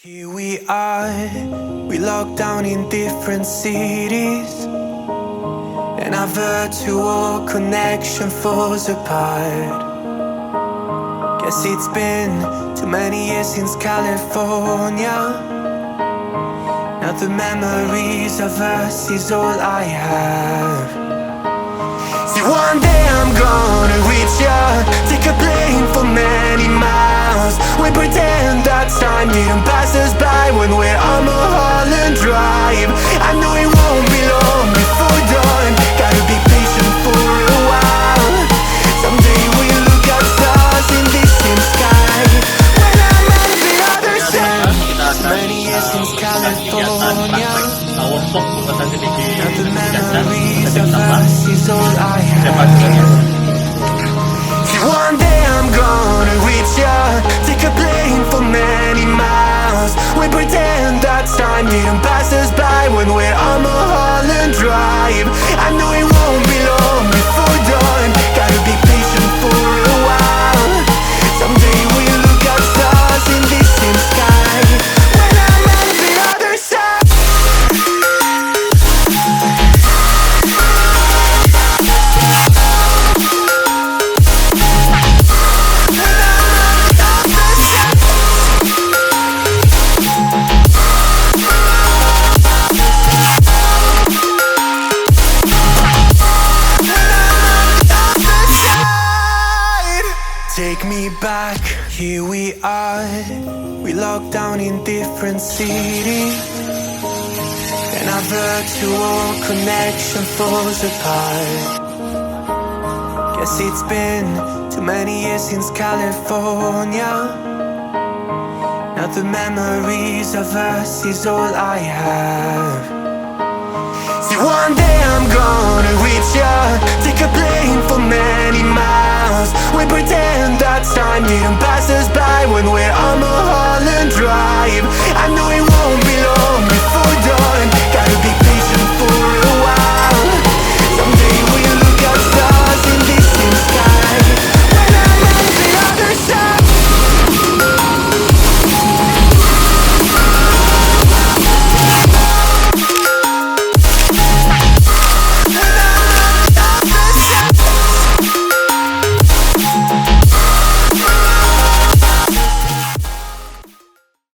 Here we are, we locked down in different cities, and our virtual connection falls apart. Guess it's been too many years since California. Now the memories of us is all I have. See, one day I'm gonna reach ya, take a plane for many miles. We pretend that time didn't pass us by when we're on Mulholland Drive. I know it won't be long before dawn, gotta be patient for a while. Someday we'll look at stars in this same sky. When I'm on the other side, many years since California. Now the memories of us is all I have. One day I'm gonna reach ya, take a plane for many miles. We pretend that time didn't pass us by when we're on Mulholland Drive. I know it won't be long before dawn, gotta be patient for a while. Someday we'll look at stars in this same sky. When I'm on the other side. Take me back, here we are. We locked down in different cities, and our virtual connection falls apart. Guess it's been too many years since California. Now the memories of us is all I have. See, one day I'm gonna reach ya, take a plane for many miles. We pretend that time didn't pass us by when we're on Mulholland Drive. I know